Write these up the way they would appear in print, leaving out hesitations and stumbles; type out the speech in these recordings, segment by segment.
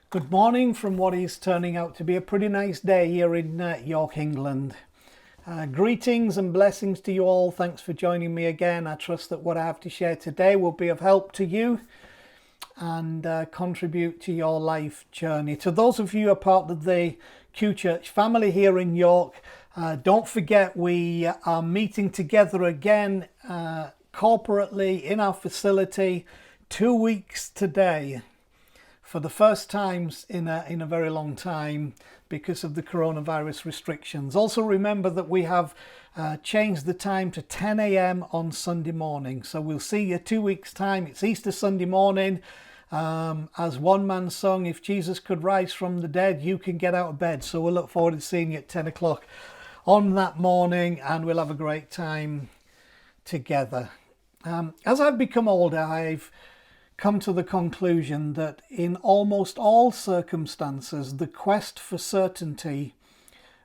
Good morning from what is turning out to be a pretty nice day here in York, England. Greetings and blessings to you all. Thanks for joining me again. I trust that what I have to share today will be of help to you and contribute to your life journey. To those of you who are part of the QChurch family here in York, don't forget we are meeting together again corporately in our facility 2 weeks today, for the first time in a very long time because of the coronavirus restrictions. Also remember that we have changed the time to 10 a.m. on Sunday morning. So we'll see you 2 weeks time. It's Easter Sunday morning. As one man sung, if Jesus could rise from the dead, you can get out of bed. So we'll look forward to seeing you at 10 o'clock on that morning, and we'll have a great time together. As I've become older, I've come to the conclusion that in almost all circumstances, the quest for certainty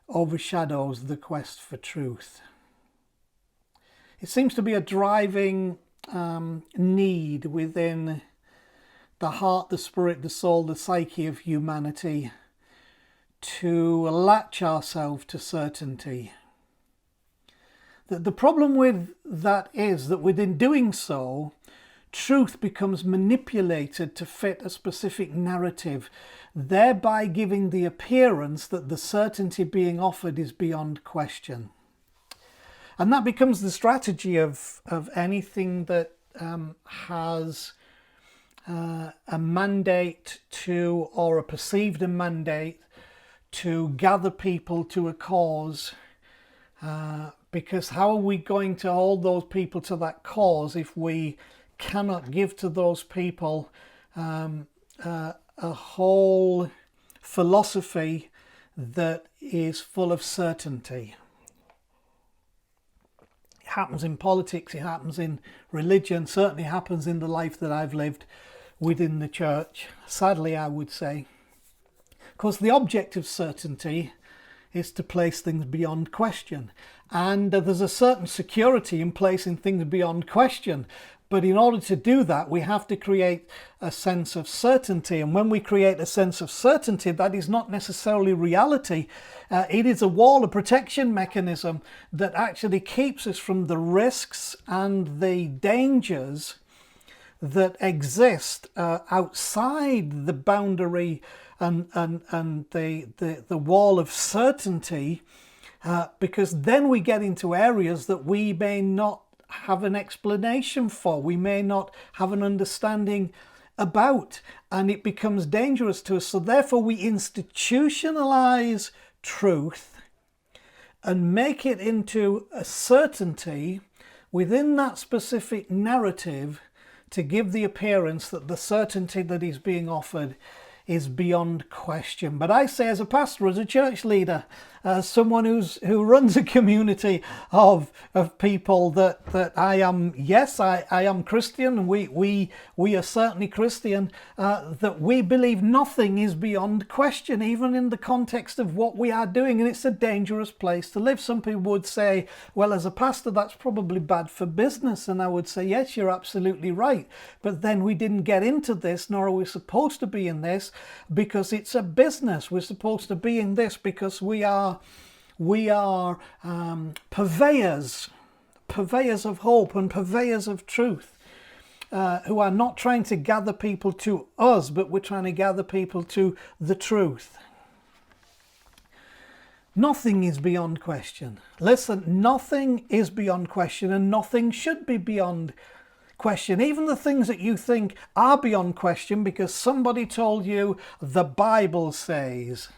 overshadows the quest for truth. It seems to be a driving need within the heart, the spirit, the soul, the psyche of humanity to latch ourselves to certainty. The problem with that is that within doing so, truth becomes manipulated to fit a specific narrative, thereby giving the appearance that the certainty being offered is beyond question. And that becomes the strategy of anything that has a mandate to, or a perceived mandate to gather people to a cause. Because how are we going to hold those people to that cause if we cannot give to those people a whole philosophy that is full of certainty? It happens in politics, it happens in religion, certainly happens in the life that I've lived within the church, sadly I would say. Of course, the object of certainty is to place things beyond question, and there's a certain security in placing things beyond question. But in order to do that, we have to create a sense of certainty. And when we create a sense of certainty, that is not necessarily reality. It is a wall, a protection mechanism that actually keeps us from the risks and the dangers that exist outside the boundary and the wall of certainty, because then we get into areas that we may not have an explanation for, we may not have an understanding about, and it becomes dangerous to us. So therefore we institutionalize truth and make it into a certainty within that specific narrative to give the appearance that the certainty that is being offered is beyond question. But I say, as a pastor, as a church leader, as someone who runs a community of people, that I am, yes, I am Christian, and we are certainly Christian, that we believe nothing is beyond question, even in the context of what we are doing, and it's a dangerous place to live. Some people would say, well, as a pastor, that's probably bad for business, and I would say, yes, you're absolutely right, but then we didn't get into this, nor are we supposed to be in this, because it's a business. We're supposed to be in this because we are purveyors of hope and purveyors of truth, who are not trying to gather people to us, but we're trying to gather people to the truth. Nothing is beyond question. Listen, nothing is beyond question, and nothing should be beyond question. Even the things that you think are beyond question because somebody told you the Bible says,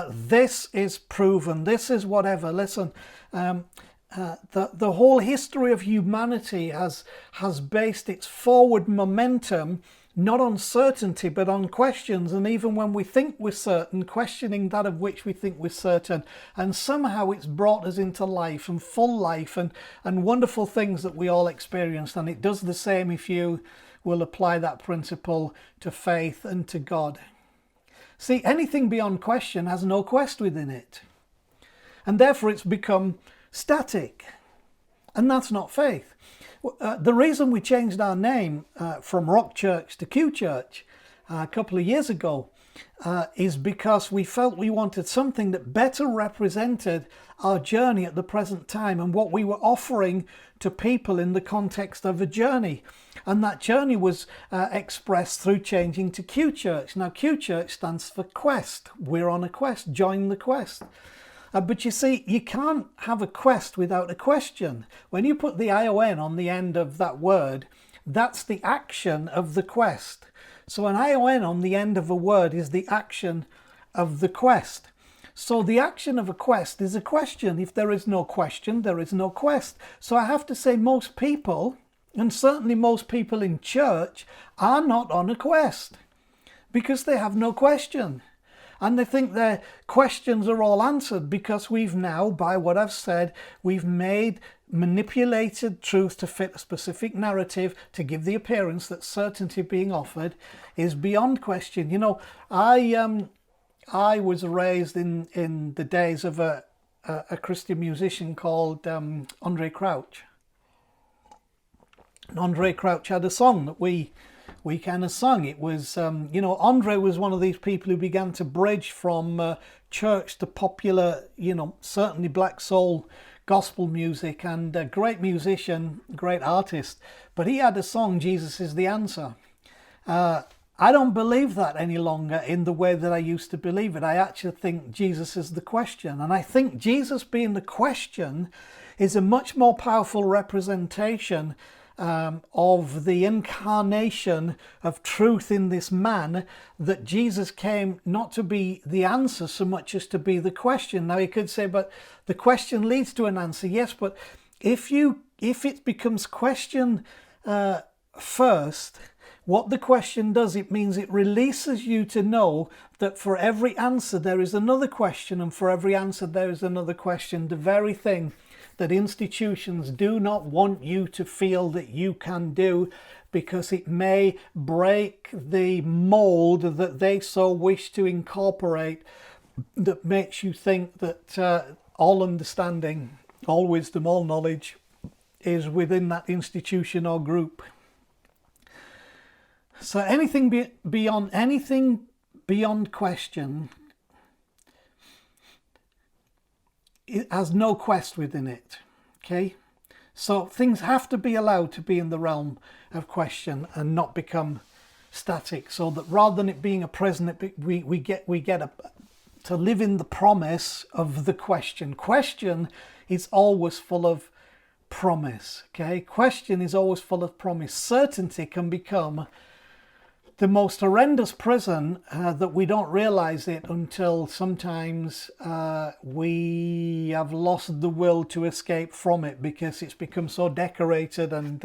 this is proven, this is whatever. Listen, the whole history of humanity has based its forward momentum not on certainty but on questions, and even when we think we're certain, questioning that of which we think we're certain, and somehow it's brought us into life and full life and wonderful things that we all experienced. And it does the same if you will apply that principle to faith and to God. See, anything beyond question has no quest within it, and therefore it's become static, and that's not faith. The reason we changed our name from Rock Church to QChurch a couple of years ago is because we felt we wanted something that better represented our journey at the present time and what we were offering to people in the context of a journey. And that journey was expressed through changing to QChurch. Now, QChurch stands for quest. We're on a quest. Join the quest. But you see, you can't have a quest without a question. When you put the ION on the end of that word, that's the action of the quest. So an ION on the end of a word is the action of the quest. So the action of a quest is a question. If there is no question, there is no quest. So I have to say most people, and certainly most people in church, are not on a quest because they have no question. And they think their questions are all answered because we've now, by what I've said, we've manipulated truth to fit a specific narrative to give the appearance that certainty being offered is beyond question. You know, I was raised in the days of a Christian musician called Andre Crouch. And Andre Crouch had a song that we kind of sung. It was, Andre was one of these people who began to bridge from church to popular, certainly black soul gospel music, and a great musician, great artist. But he had a song, Jesus is the Answer. I don't believe that any longer in the way that I used to believe it. I actually think Jesus is the question. And I think Jesus being the question is a much more powerful representation of the incarnation of truth in this man, that Jesus came not to be the answer so much as to be the question. Now you could say, but the question leads to an answer. Yes, but if it becomes question first, what the question does, it means it releases you to know that for every answer there is another question, and for every answer there is another question. The very thing that institutions do not want you to feel that you can do, because it may break the mold that they so wish to incorporate, that makes you think that all understanding, all wisdom, all knowledge is within that institution or group. So anything beyond question, it has no quest within it. Okay, so things have to be allowed to be in the realm of question and not become static. So that rather than it being a present, we get to live in the promise of the question. Question is always full of promise. Okay, question is always full of promise. Certainty can become the most horrendous prison that we don't realize it until sometimes we have lost the will to escape from it, because it's become so decorated and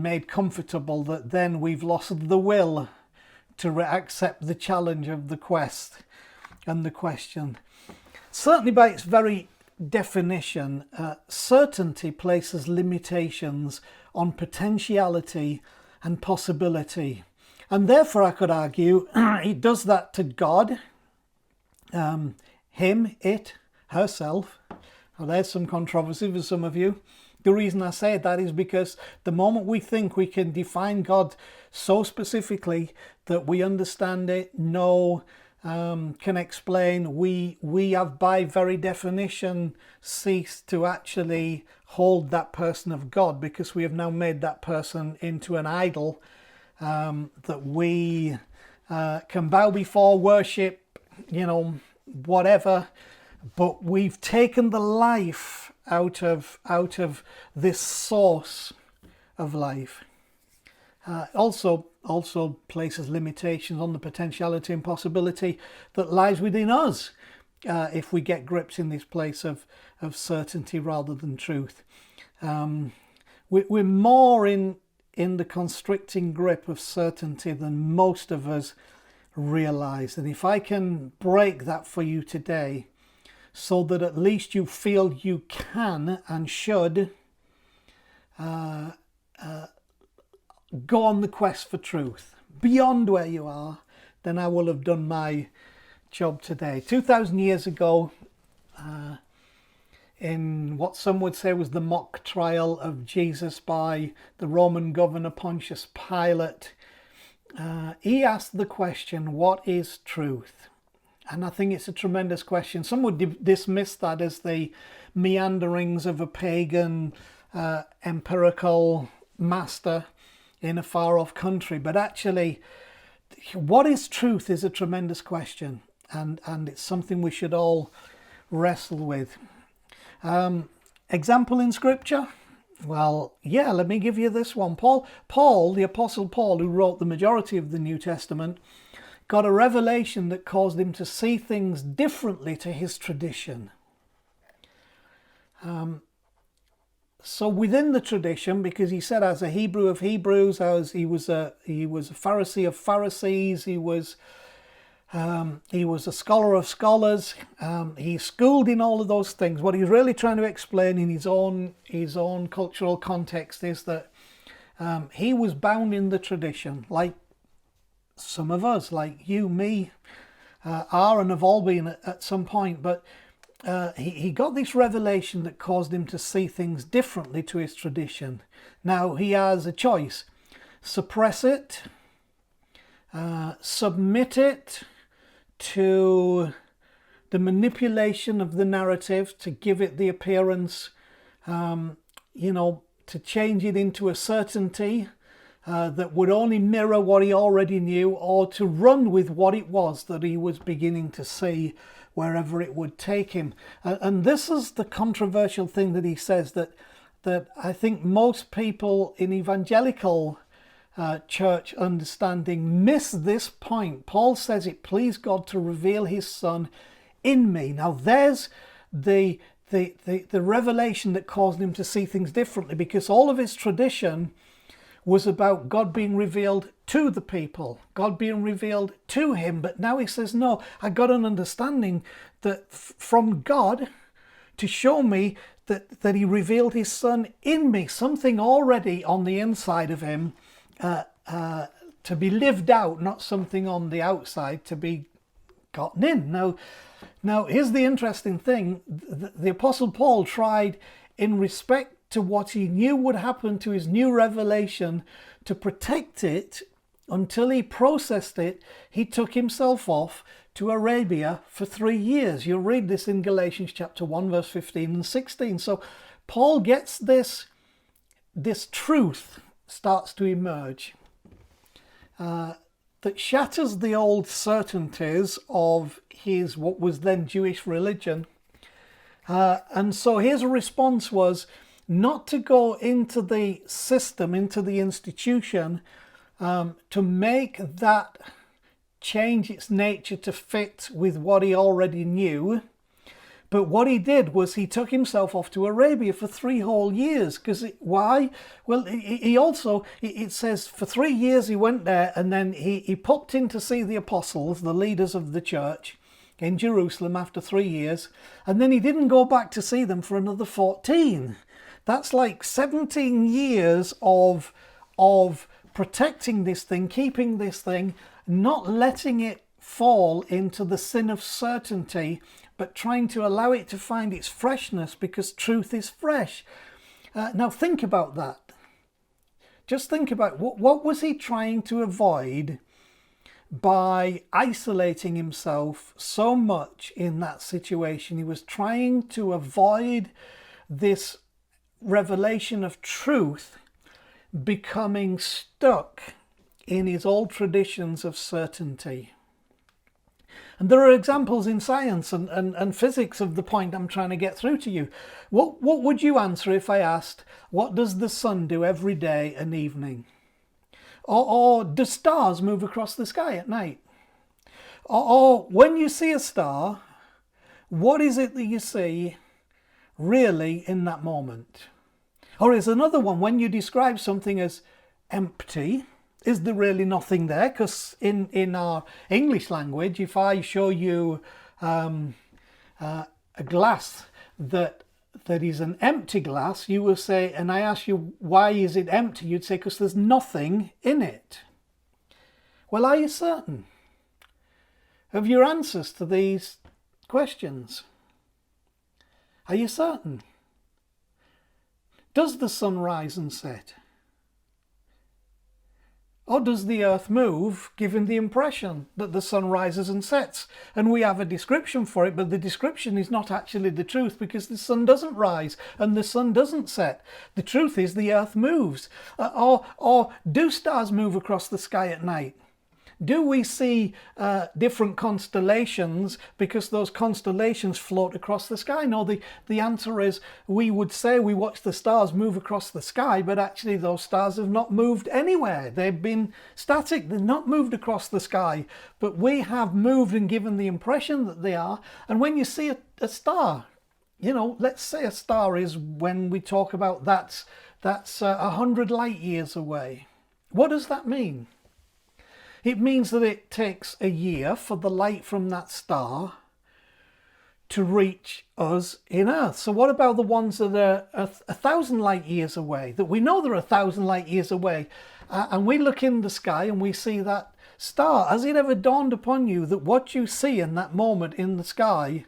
made comfortable that then we've lost the will to accept the challenge of the quest and the question. Certainly by its very definition, certainty places limitations on potentiality and possibility, and therefore I could argue it does that to God, him, it, herself. Well, there's some controversy for some of you. The reason I say that is because the moment we think we can define God so specifically that we understand it, know, can explain, we have by very definition ceased to actually hold that person of God, because we have now made that person into an idol that we can bow before, worship, whatever, but we've taken the life out of this source of life. Also places limitations on the potentiality and possibility that lies within us if we get grips in this place of certainty rather than truth. We're more in the constricting grip of certainty than most of us realize. And if I can break that for you today, so that at least you feel you can and should go on the quest for truth beyond where you are, then I will have done my job today. 2,000 years ago, in what some would say was the mock trial of Jesus by the Roman governor Pontius Pilate, he asked the question, what is truth? And I think it's a tremendous question. Some would dismiss that as the meanderings of a pagan empirical master in a far-off country. But actually, what is truth is a tremendous question. And it's something we should all wrestle with. Example in Scripture? Well, yeah, let me give you this one. Paul, the Apostle Paul, who wrote the majority of the New Testament, got a revelation that caused him to see things differently to his tradition. So within the tradition, because he said as a Hebrew of Hebrews, he was a Pharisee of Pharisees, he was a scholar of scholars, he's schooled in all of those things. What he's really trying to explain in his own cultural context is that he was bound in the tradition, like some of us, like you, me, are and have all been at some point. But he got this revelation that caused him to see things differently to his tradition. Now he has a choice: suppress it, submit it to the manipulation of the narrative to give it the appearance, to change it into a certainty that would only mirror what he already knew, or to run with what it was that he was beginning to see wherever it would take him. And this is the controversial thing that he says, that I think most people in evangelical church understanding miss this point. Paul says it pleased God to reveal his Son in me. Now there's the revelation that caused him to see things differently, because all of his tradition was about God being revealed to the people, God being revealed to him. But now he says, no, I got an understanding that from God to show me that he revealed his Son in me, something already on the inside of him to be lived out, not something on the outside to be gotten in. Now here's the interesting thing. The Apostle Paul tried, in respect to what he knew would happen to his new revelation, to protect it until he processed it. He took himself off to Arabia for 3 years. You'll read this in Galatians chapter 1, verse 15 and 16. So Paul gets this truth starts to emerge that shatters the old certainties of his what was then Jewish religion. And so his response was not to go into the system, into the institution, to make that change its nature to fit with what he already knew. But what he did was he took himself off to Arabia for 3 whole years. Why? Well, it says for 3 years he went there, and then he popped in to see the apostles, the leaders of the church in Jerusalem after 3 years. And then he didn't go back to see them for another 14. That's like 17 years of protecting this thing, keeping this thing, not letting it fall into the sin of certainty, but trying to allow it to find its freshness, because truth is fresh. Now think about that. Just think about what was he trying to avoid by isolating himself so much in that situation? He was trying to avoid this revelation of truth becoming stuck in his old traditions of certainty. And there are examples in science and physics of the point I'm trying to get through to you. What would you answer if I asked, what does the sun do every day and evening? Or do stars move across the sky at night? Or when you see a star, what is it that you see really in that moment? Or is another one, when you describe something as empty, is there really nothing there? Because in our English language, if I show you a glass that is an empty glass, you will say, and I ask you, why is it empty? You'd say, because there's nothing in it. Well, are you certain of your answers to these questions? Are you certain? Does the sun rise and set? Or does the earth move, giving the impression that the sun rises and sets? And we have a description for it, but the description is not actually the truth, because the sun doesn't rise and the sun doesn't set. The truth is the earth moves. Or do stars move across the sky at night? Do we see different constellations because those constellations float across the sky? No, the answer is we would say we watch the stars move across the sky, but actually those stars have not moved anywhere. They've been static. They've not moved across the sky, but we have moved and given the impression that they are. And when you see a star, let's say a star is, when we talk about that's 100 light years away. What does that mean? It means that it takes a year for the light from that star to reach us in Earth. So what about the ones that are 1,000 light years away, that we know they're 1,000 light years away, and we look in the sky and we see that star? Has it ever dawned upon you that what you see in that moment in the sky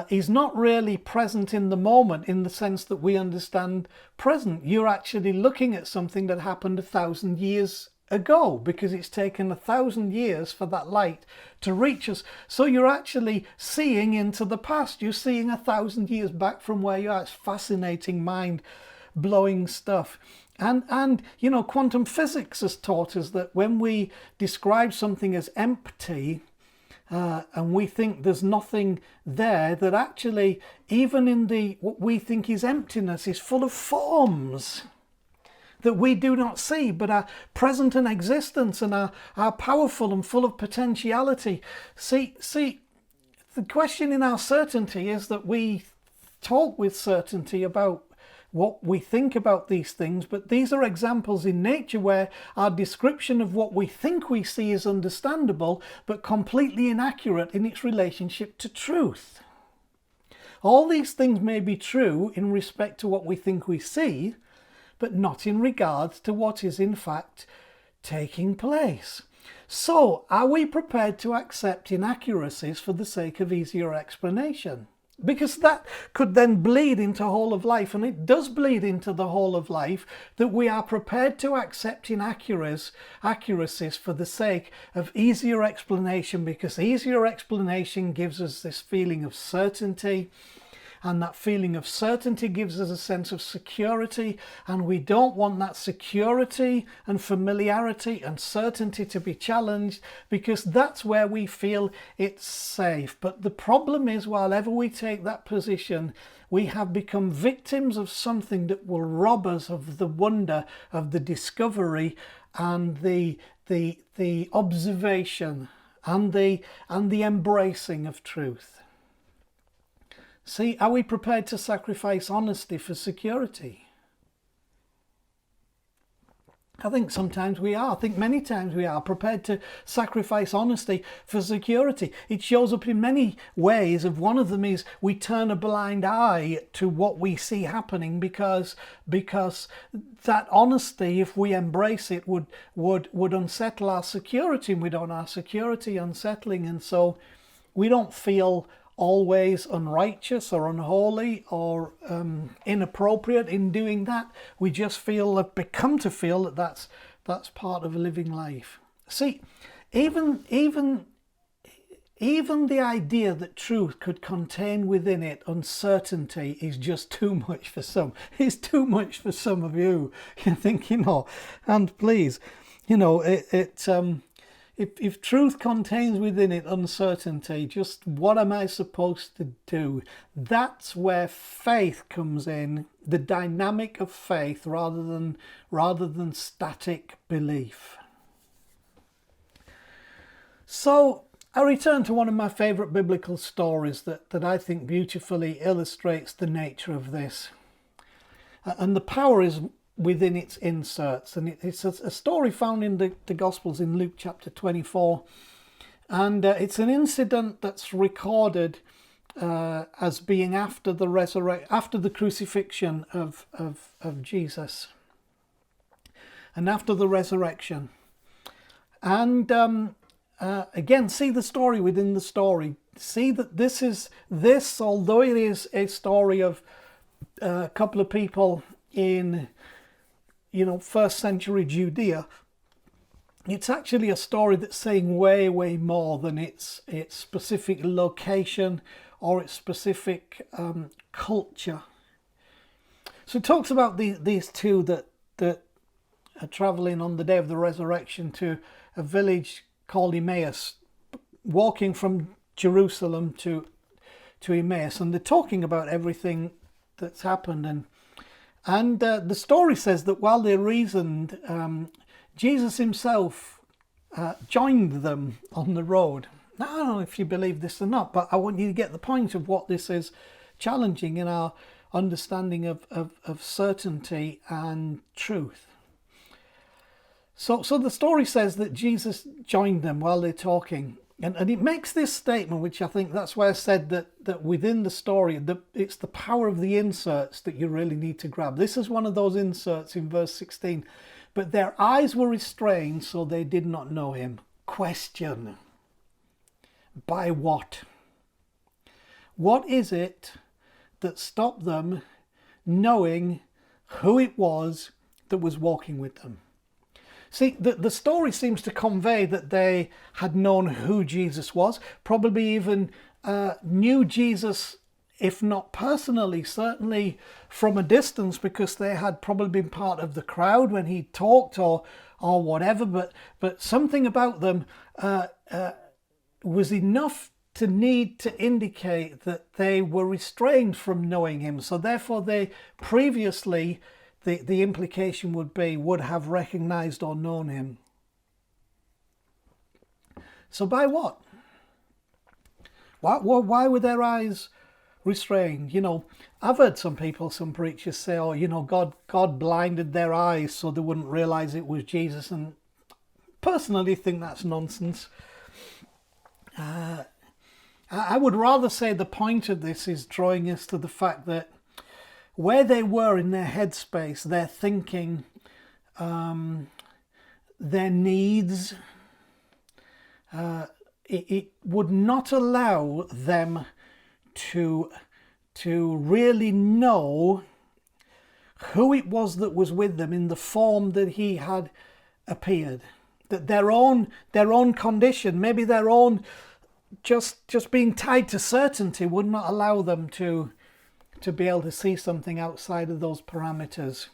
is not really present in the moment, in the sense that we understand present? You're actually looking at something that happened 1,000 years ago, because it's taken 1,000 years for that light to reach us. So you're actually seeing into the past. You're seeing 1,000 years back from where you are. It's fascinating, mind-blowing stuff. And quantum physics has taught us that when we describe something as empty, and we think there's nothing there, that actually even in what we think is emptiness is full of forms that we do not see, but are present in existence and are powerful and full of potentiality. See, the question in our certainty is that we talk with certainty about what we think about these things, but these are examples in nature where our description of what we think we see is understandable, but completely inaccurate in its relationship to truth. All these things may be true in respect to what we think we see, but not in regards to what is in fact taking place. So, are we prepared to accept inaccuracies for the sake of easier explanation? Because that could then bleed into whole of life, and it does bleed into the whole of life, that we are prepared to accept inaccuracies for the sake of easier explanation, because easier explanation gives us this feeling of certainty. And that feeling of certainty gives us a sense of security, and we don't want that security and familiarity and certainty to be challenged, because that's where we feel it's safe. But the problem is, while ever we take that position, we have become victims of something that will rob us of the wonder of the discovery and the observation and the embracing of truth. See, are we prepared to sacrifice honesty for security? I think sometimes we are. I think many times we are prepared to sacrifice honesty for security. It shows up in many ways. Of one of them is we turn a blind eye to what we see happening because that honesty, if we embrace it, would unsettle our security, and we don't want our security unsettling, and so we don't feel always unrighteous or unholy or inappropriate in doing that. We just become to feel that that's part of a living life. See, even the idea that truth could contain within it uncertainty is just too much for some. It's too much for some of you. You think, and please, If truth contains within it uncertainty, just what am I supposed to do? That's where faith comes in, the dynamic of faith rather than static belief. So I return to one of my favourite biblical stories that I think beautifully illustrates the nature of this. And the power is within its inserts, and it's a story found in the Gospels in Luke chapter 24, and it's an incident that's recorded as being after the crucifixion of Jesus, and after the resurrection. And again, see the story within the story. See that this, although it is a story of a couple of people in first century Judea, it's actually a story that's saying way, way more than its specific location or its specific culture. So it talks about these two that are traveling on the day of the resurrection to a village called Emmaus, walking from Jerusalem to Emmaus, and they're talking about everything that's happened. And the story says that while they reasoned, Jesus himself joined them on the road. Now, I don't know if you believe this or not, but I want you to get the point of what this is challenging in our understanding of certainty and truth. So the story says that Jesus joined them while they're talking. And it makes this statement, which I think that's why I said that within the story, it's the power of the inserts that you really need to grab. This is one of those inserts in verse 16. But their eyes were restrained, so they did not know him. Question. By what? What is it that stopped them knowing who it was that was walking with them? See, the story seems to convey that they had known who Jesus was, probably even knew Jesus, if not personally, certainly from a distance, because they had probably been part of the crowd when he talked or whatever, but something about them was enough to need to indicate that they were restrained from knowing him. So therefore they previously, the implication would have recognized or known him. So by what? Why were their eyes restrained? You know, I've heard some preachers say, oh, you know, God blinded their eyes so they wouldn't realize it was Jesus. And personally think that's nonsense. I would rather say the point of this is drawing us to the fact that where they were in their headspace, their thinking, their needs, it would not allow them to really know who it was that was with them in the form that he had appeared. That their own condition, maybe their own just being tied to certainty, would not allow them to be able to see something outside of those parameters.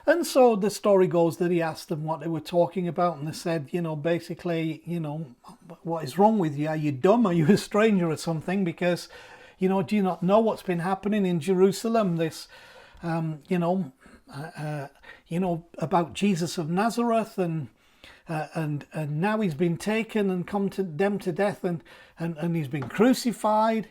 And so the story goes that he asked them what they were talking about, and they said, you know, basically, you know, what is wrong with you? Are you dumb? Are you a stranger or something? Because, you know, do you not know what's been happening in Jerusalem? This, you know, about Jesus of Nazareth, and now he's been taken and condemned to death, and he's been crucified.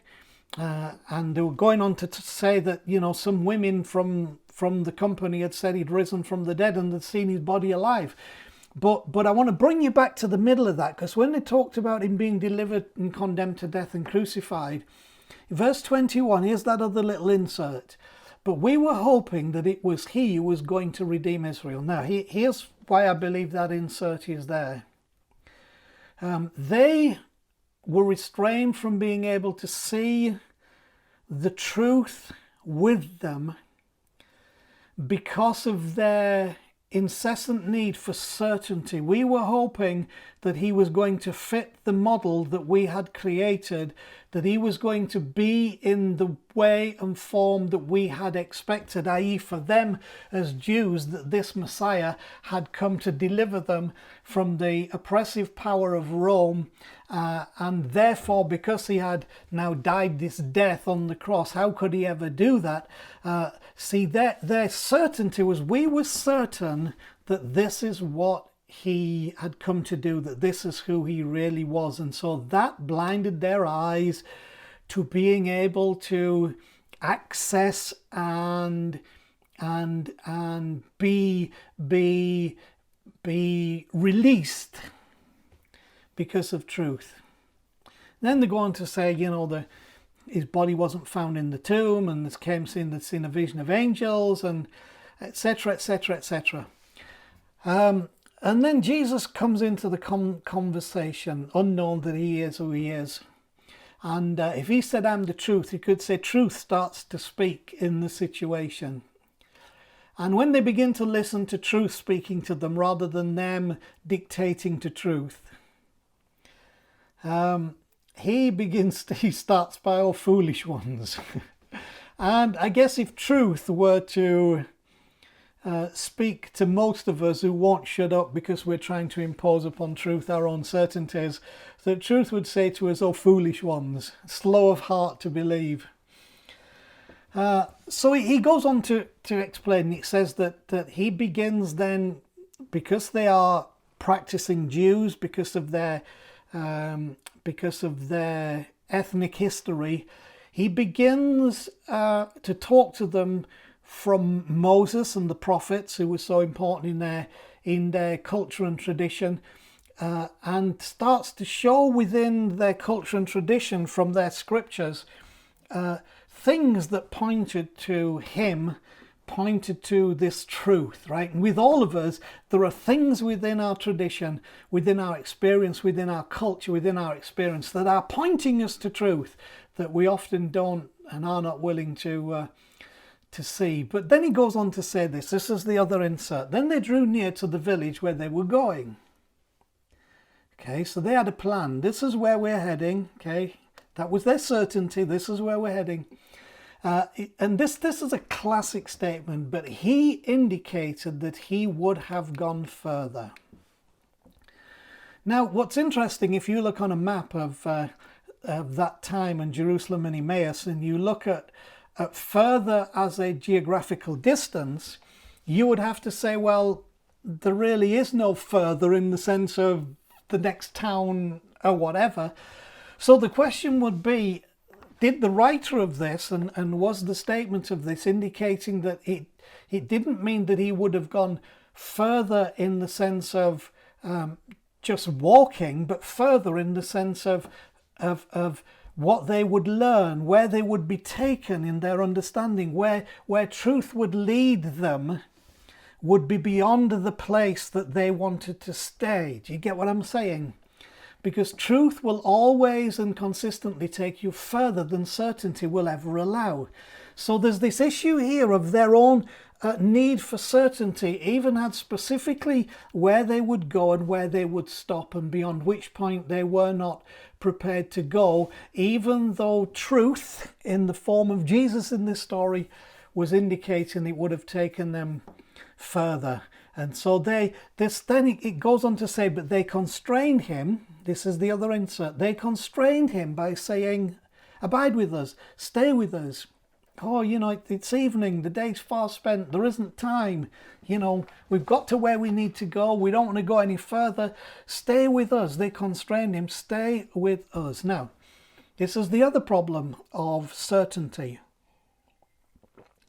And they were going on to say that, you know, some women from the company had said he'd risen from the dead and had seen his body alive. But I want to bring you back to the middle of that, because when they talked about him being delivered and condemned to death and crucified, verse 21, here's that other little insert. But we were hoping that it was he who was going to redeem Israel. Now, here's why I believe that insert is there. They were restrained from being able to see the truth with them because of their incessant need for certainty. We were hoping that he was going to fit the model that we had created, that he was going to be in the way and form that we had expected, i.e. for them as Jews, that this Messiah had come to deliver them from the oppressive power of Rome, and therefore, because he had now died this death on the cross, how could he ever do that? See, their certainty was, we were certain that this is what he had come to do, that this is who he really was. And so that blinded their eyes to being able to access and be released because of truth. Then they go on to say, you know, his body wasn't found in the tomb, and this came seen a vision of angels, and etc., etc., etc. And then Jesus comes into the conversation, unknown that he is who he is. And if he said, I'm the truth, he could say truth starts to speak in the situation. And when they begin to listen to truth speaking to them rather than them dictating to truth, he starts by, "Oh, foolish ones." And I guess if truth were to speak to most of us who won't shut up because we're trying to impose upon truth our own certainties, the truth would say to us, "Oh, foolish ones, slow of heart to believe." So he goes on to explain. He says that he begins then, because they are practicing Jews, because of their ethnic history, he begins to talk to them from Moses and the prophets, who were so important in their culture and tradition, and starts to show within their culture and tradition from their scriptures things that pointed to this truth, right? And with all of us, there are things within our tradition, within our experience, within our culture, within our experience that are pointing us to truth that we often don't and are not willing to see. But then he goes on to say this is the other insert. "Then they drew near to the village where they were going." Okay, so they had a plan. This is where we're heading. Okay, that was their certainty. This is where we're heading. And this is a classic statement, but he indicated that he would have gone further. Now, what's interesting, if you look on a map of that time and Jerusalem and Emmaus, and you look at further as a geographical distance, you would have to say, well, there really is no further in the sense of the next town or whatever. So the question would be, did the writer of this, and was the statement of this indicating that it didn't mean that he would have gone further in the sense of just walking, but further in the sense of what they would learn, where they would be taken in their understanding, where truth would lead them, would be beyond the place that they wanted to stay. Do you get what I'm saying? Because truth will always and consistently take you further than certainty will ever allow. So there's this issue here of their own need for certainty, even had specifically where they would go and where they would stop, and beyond which point they were not prepared to go, even though truth in the form of Jesus in this story was indicating it would have taken them further. And so then it goes on to say, but they constrained him. This is the other insert. They constrained him by saying, "Abide with us, stay with us. Oh, it's evening, the day's far spent, there isn't time. We've got to where we need to go. We don't want to go any further. Stay with us." They constrained him, "Stay with us." Now, this is the other problem of certainty.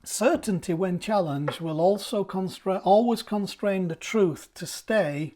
Certainty, when challenged, will also always constrain the truth to stay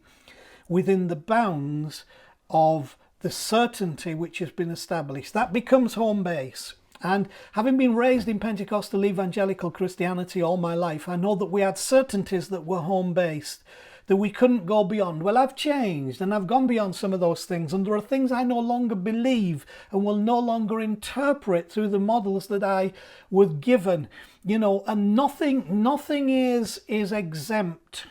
within the bounds of the certainty which has been established. That becomes home base. And having been raised in Pentecostal evangelical Christianity all my life, I know that we had certainties that were home based, that we couldn't go beyond. Well, I've changed and I've gone beyond some of those things, and there are things I no longer believe and will no longer interpret through the models that I was given, and nothing is exempt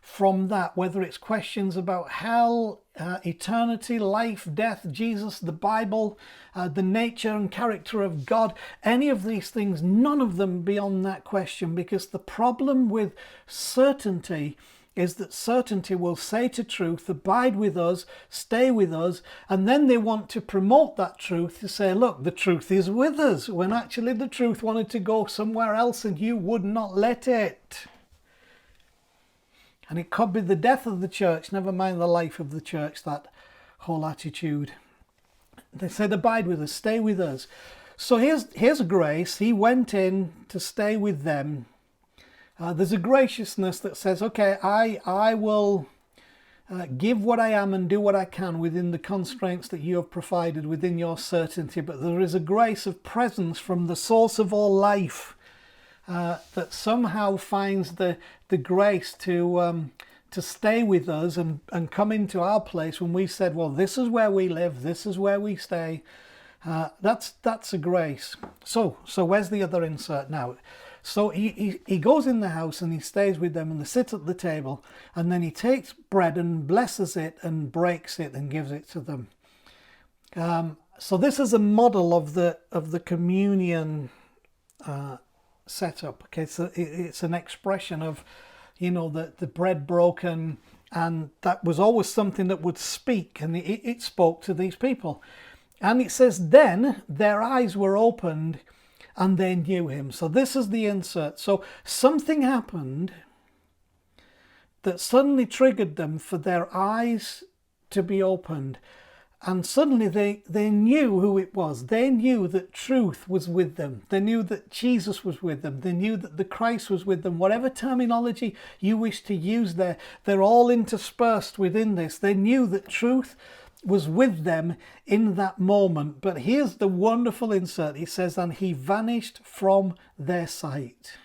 from that, whether it's questions about hell, eternity, life, death, Jesus, the Bible, the nature and character of God, any of these things, none of them beyond that question, because the problem with certainty is that certainty will say to truth, "Abide with us, stay with us," and then they want to promote that truth to say, "Look, the truth is with us," when actually the truth wanted to go somewhere else and you would not let it. And it could be the death of the church, never mind the life of the church, that whole attitude. They said, "Abide with us, stay with us." So here's a grace. He went in to stay with them. There's a graciousness that says, okay, I will give what I am and do what I can within the constraints that you have provided within your certainty. But there is a grace of presence from the source of all life that somehow finds the grace to stay with us and come into our place when we said, well, this is where we live, this is where we stay. That's a grace. So where's the other insert now? So he goes in the house and he stays with them and they sit at the table, and then he takes bread and blesses it and breaks it and gives it to them. So this is a model of the communion setup. Okay, so it's an expression of, the bread broken, and that was always something that would speak, and it spoke to these people. And it says, then their eyes were opened and they knew him. So this is the insert. So something happened that suddenly triggered them for their eyes to be opened. And suddenly they knew who it was. They knew that truth was with them. They knew that Jesus was with them. They knew that the Christ was with them. Whatever terminology you wish to use there, they're all interspersed within this. They knew that truth was with them in that moment. But here's the wonderful insert. He says, and he vanished from their sight.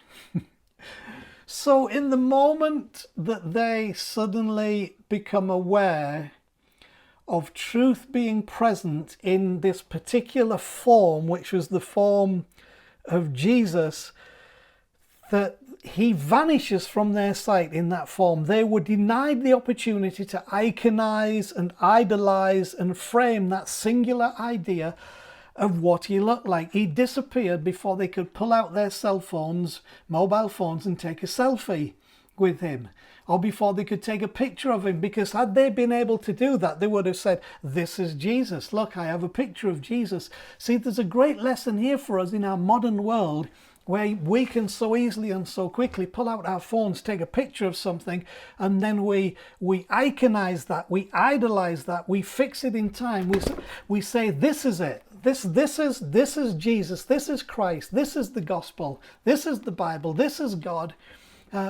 So in the moment that they suddenly become aware of truth being present in this particular form, which was the form of Jesus, that he vanishes from their sight in that form. They were denied the opportunity to iconize and idolize and frame that singular idea of what he looked like. He disappeared before they could pull out their cell phones, mobile phones, and take a selfie with him, or before they could take a picture of him, because had they been able to do that, they would have said, this is Jesus. Look, I have a picture of Jesus. See, there's a great lesson here for us in our modern world, where we can so easily and so quickly pull out our phones, take a picture of something, and then we iconize that, we idolize that, we fix it in time. We say, this is it. This is Jesus. This is Christ. This is the gospel. This is the Bible. This is God.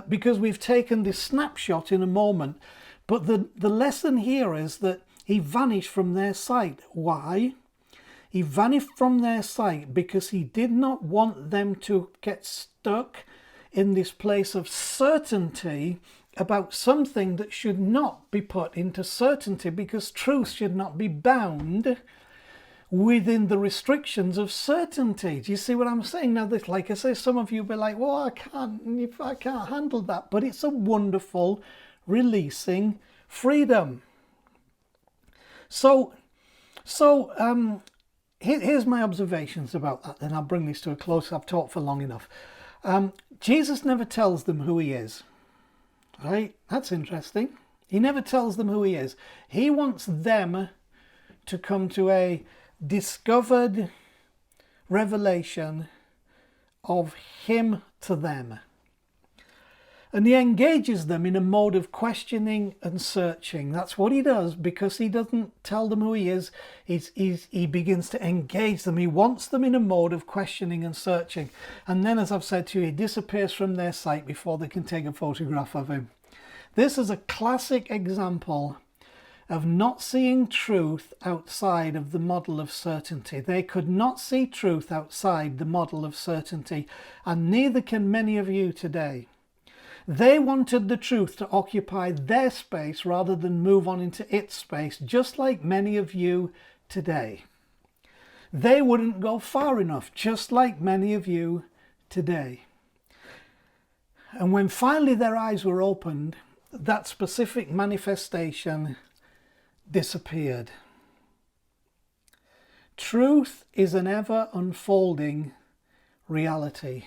Because we've taken this snapshot in a moment. But the lesson here is that he vanished from their sight. Why? He vanished from their sight because he did not want them to get stuck in this place of certainty about something that should not be put into certainty, because truth should not be bound within the restrictions of certainty. Do you see what I'm saying? Now, this, like I say, some of you will be like, well, I can't handle that. But it's a wonderful releasing freedom. So here's my observations about that. Then I'll bring this to a close. I've talked for long enough. Jesus never tells them who he is. Right? That's interesting. He never tells them who he is. He wants them to come to a discovered revelation of him to them. And he engages them in a mode of questioning and searching. That's what he does, because he doesn't tell them who he is. He begins to engage them. He wants them in a mode of questioning and searching. And then, as I've said to you, he disappears from their sight before they can take a photograph of him. This is a classic example of not seeing truth outside of the model of certainty. They could not see truth outside the model of certainty, and neither can many of you today. They wanted the truth to occupy their space rather than move on into its space, just like many of you today. They wouldn't go far enough, just like many of you today. And when finally their eyes were opened, that specific manifestation disappeared. Truth is an ever unfolding reality.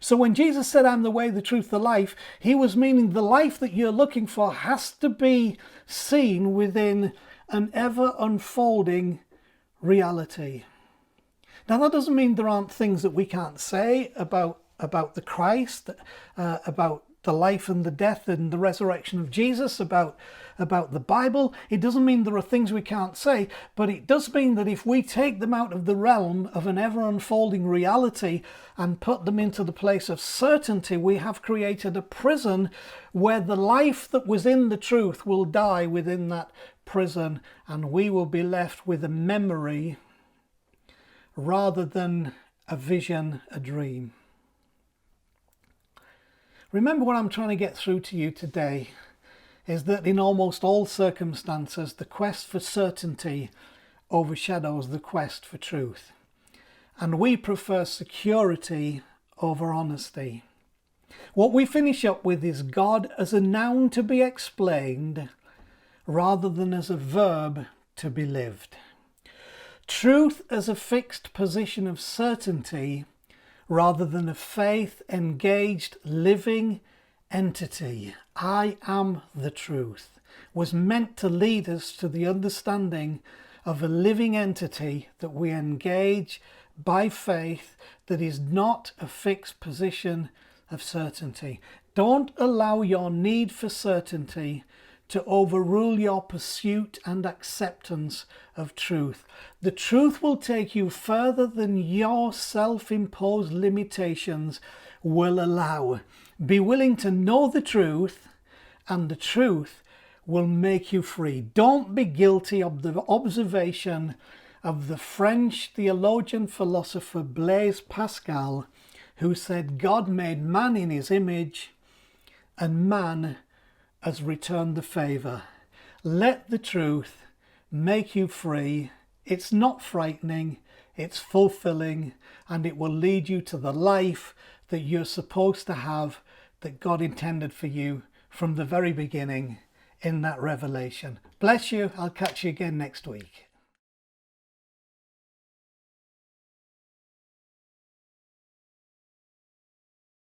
So when Jesus said, I'm the way, the truth, the life, he was meaning the life that you're looking for has to be seen within an ever unfolding reality. Now, that doesn't mean there aren't things that we can't say about the Christ, about the life and the death and the resurrection of Jesus, about the Bible. It doesn't mean there are things we can't say, but it does mean that if we take them out of the realm of an ever unfolding reality and put them into the place of certainty, we have created a prison where the life that was in the truth will die within that prison, and we will be left with a memory rather than a vision, a dream. Remember, what I'm trying to get through to you today is that in almost all circumstances, the quest for certainty overshadows the quest for truth. And we prefer security over honesty. What we finish up with is God as a noun to be explained rather than as a verb to be lived. Truth as a fixed position of certainty rather than a faith-engaged living entity. I am the truth was meant to lead us to the understanding of a living entity that we engage by faith that is not a fixed position of certainty. Don't allow your need for certainty to overrule your pursuit and acceptance of truth. The truth will take you further than your self-imposed limitations will allow. Be willing to know the truth, and the truth will make you free. Don't be guilty of the observation of the French theologian philosopher Blaise Pascal, who said God made man in his image and man has returned the favour. Let the truth make you free. It's not frightening, it's fulfilling, and it will lead you to the life that you're supposed to have, that God intended for you from the very beginning in that revelation. Bless you. I'll catch you again next week.